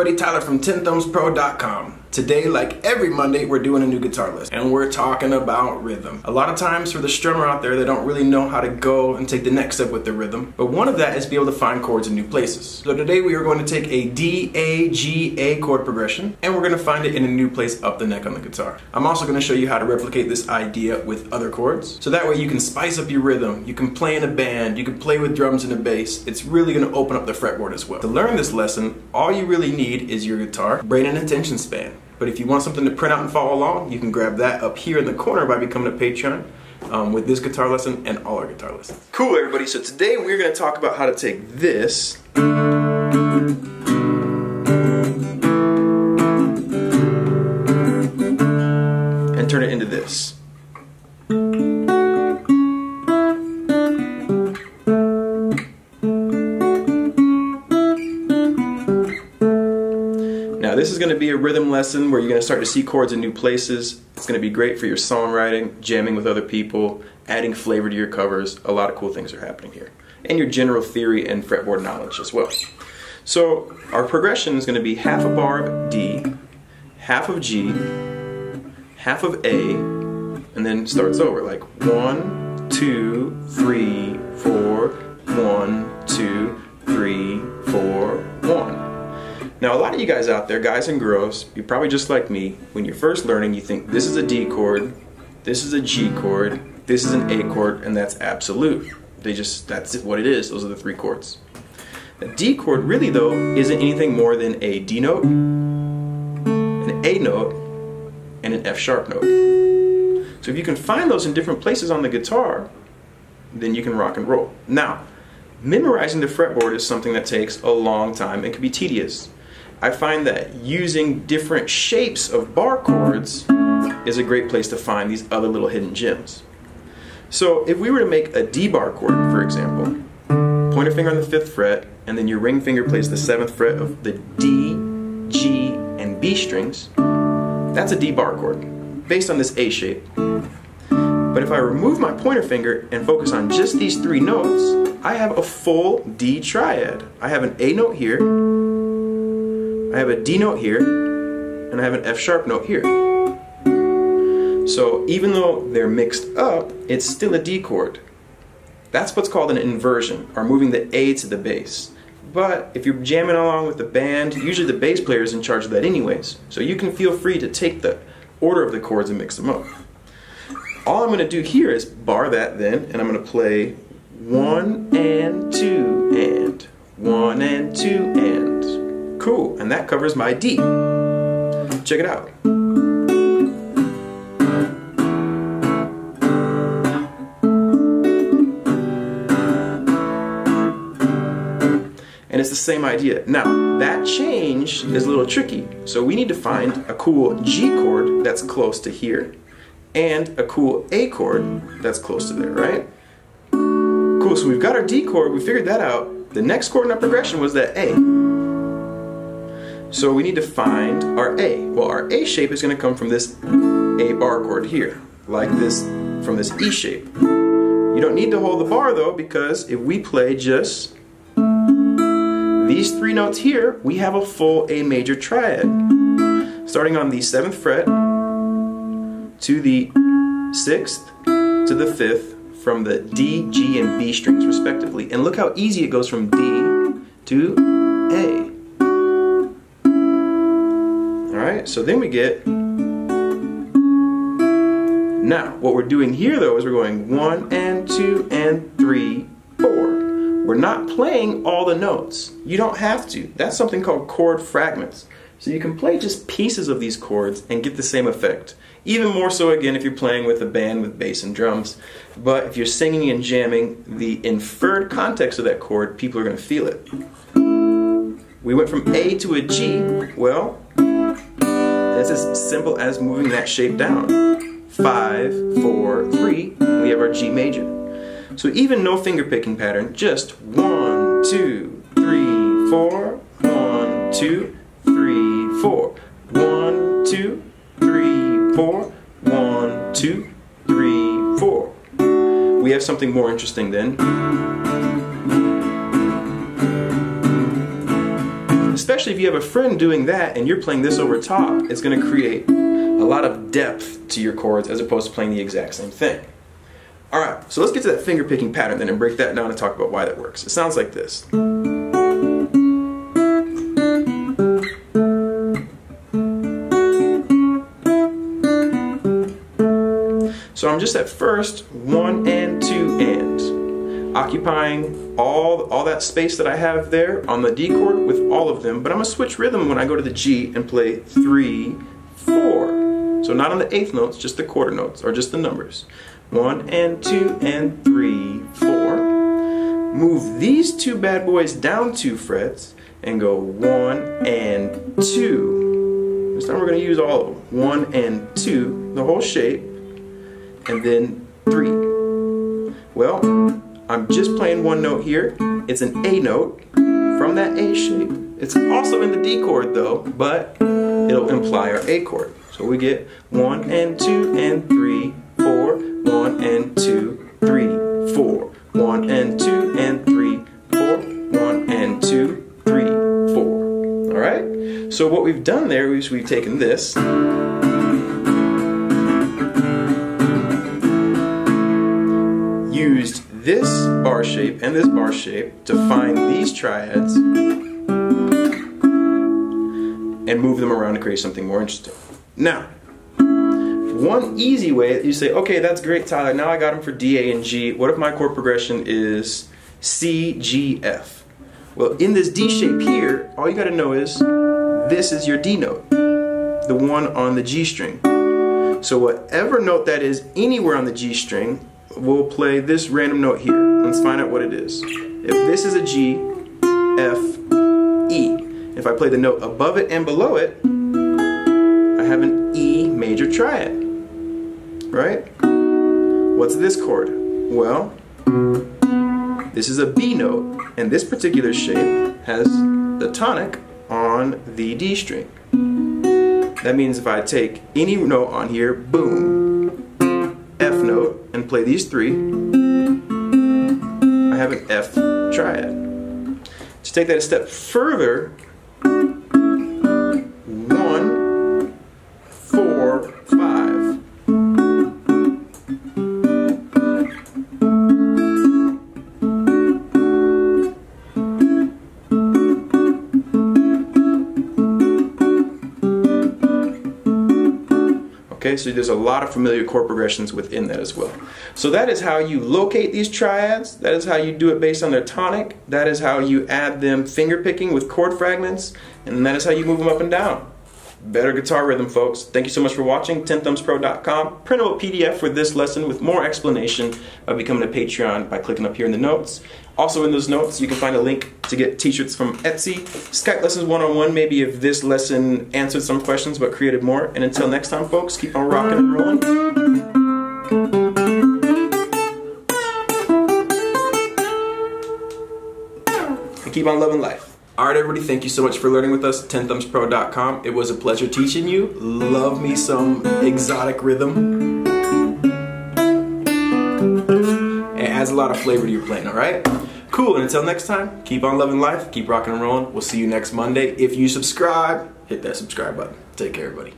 everybody, Tyler from 10thumbspro.com. Today, like every Monday, we're doing a new guitar lesson, and we're talking about rhythm. A lot of times for the strummer out there, they don't really know how to go and take the next step with the rhythm, but one of that is be able to find chords in new places. So today we are going to take a D, A, G, A chord progression, and we're going to find it in a new place up the neck on the guitar. I'm also going to show you how to replicate this idea with other chords, so that way you can spice up your rhythm, you can play in a band, you can play with drums and a bass. It's really going to open up the fretboard as well. To learn this lesson, all you really need is your guitar, brain, and attention span. But if you want something to print out and follow along, you can grab that up here in the corner by becoming a patron with this guitar lesson and all our guitar lessons. Cool, everybody. So today we're going to talk about how to take this and turn it into this. Now this is going to be a rhythm lesson where you're going to start to see chords in new places. It's going to be great for your songwriting, jamming with other people, adding flavor to your covers. A lot of cool things are happening here. And your general theory and fretboard knowledge as well. So our progression is going to be half a bar of D, half of G, half of A, and then starts over like 1, 2, 3, 4, 1, 2, 3, 4, 1. Now a lot of you guys out there, guys and girls, you're probably just like me. When you're first learning, you think this is a D chord, this is a G chord, this is an A chord, and that's absolute. That's what it is. Those are the three chords. A D chord really though isn't anything more than a D note, an A note, and an F sharp note. So if you can find those in different places on the guitar, then you can rock and roll. Now, memorizing the fretboard is something that takes a long time and can be tedious. I find that using different shapes of bar chords is a great place to find these other little hidden gems. So if we were to make a D bar chord, for example, pointer finger on the 5th fret, and then your ring finger plays the 7th fret of the D, G, and B strings, that's a D bar chord, based on this A shape. But if I remove my pointer finger and focus on just these three notes, I have a full D triad. I have an A note here, I have a D note here, and I have an F sharp note here. So even though they're mixed up, it's still a D chord. That's what's called an inversion, or moving the A to the bass. But if you're jamming along with the band, usually the bass player is in charge of that anyways. So you can feel free to take the order of the chords and mix them up. All I'm going to do here is bar that then, and I'm going to play 1 and 2 and 1 and 2 and. Cool, and that covers my D. Check it out. And it's the same idea. Now, that change is a little tricky, so we need to find a cool G chord that's close to here, and a cool A chord that's close to there, right? Cool, so we've got our D chord, we figured that out. The next chord in our progression was that A. So we need to find our A. Well, our A shape is going to come from this A bar chord here, like this, from this E shape. You don't need to hold the bar though, because if we play just these three notes here, we have a full A major triad. Starting on the 7th fret, to the 6th, to the 5th, from the D, G, and B strings respectively. And look how easy it goes from D to A. Alright, so then we get... Now, what we're doing here though is we're going 1 and 2 and 3, 4. We're not playing all the notes. You don't have to. That's something called chord fragments. So you can play just pieces of these chords and get the same effect. Even more so again if you're playing with a band with bass and drums. But if you're singing and jamming, the inferred context of that chord, people are going to feel it. We went from A to a G. Well, it's as simple as moving that shape down. 5, 4, 3, we have our G major. So even no finger picking pattern, just 1, 2, 3, 4, 1, 2, 3, 4, 1, 2, 3, 4, 1, 2, 3, 4. We have something more interesting then. especially if you have a friend doing that and you're playing this over top, it's going to create a lot of depth to your chords as opposed to playing the exact same thing. Alright, so let's get to that finger picking pattern then and break that down and talk about why that works. It sounds like this. So I'm just at first 1 and 2 and, occupying all that space that I have there on the D chord with all of them, but I'm going to switch rhythm when I go to the G and play 3, 4. So not on the 8th notes, just the quarter notes, or just the numbers. 1 and 2 and 3, 4. Move these two bad boys down 2 frets and go 1 and 2. This time we're going to use all of them. 1 and 2, the whole shape. And then 3. Well, I'm just playing one note here. It's an A note from that A shape. It's also in the D chord though, but it'll imply our A chord. So we get 1 and 2 and 3, 4, 1 and 2, 3, 4, 1 and 2 and 3, 4, 1 and 2, 3, 4. Alright? So what we've done there is we've taken this, used this bar shape and this bar shape to find these triads and move them around to create something more interesting. Now, one easy way, you say, okay, that's great, Tyler, now I got them for D, A, and G. What if my chord progression is C, G, F? Well, in this D shape here, all you got to know is this is your D note, the one on the G string. So whatever note that is anywhere on the G string, we'll play this random note here. Let's find out what it is. If this is a G, F, E. If I play the note above it and below it, I have an E major triad. Right? What's this chord? Well, this is a B note, and this particular shape has the tonic on the D string. That means if I take any note on here, boom, F note, and play these 3, I have an F triad. To take that a step further, 1, 4, 5. Okay, so there's a lot of familiar chord progressions within that as well. So that is how you locate these triads. That is how you do it based on their tonic. That is how you add them finger picking with chord fragments. And that is how you move them up and down. Better guitar rhythm, folks. Thank you so much for watching. 10thumbspro.com. Printable PDF for this lesson with more explanation of becoming a Patreon by clicking up here in the notes. Also in those notes, you can find a link to get t-shirts from Etsy. Skype lessons 101, maybe if this lesson answered some questions but created more. And until next time, folks, keep on rocking and rolling. And keep on loving life. Alright everybody, thank you so much for learning with us at 10thumbspro.com. It was a pleasure teaching you. Love me some exotic rhythm. It adds a lot of flavor to your playing, alright? Cool, and until next time, keep on loving life, keep rocking and rolling. We'll see you next Monday. If you subscribe, hit that subscribe button. Take care everybody.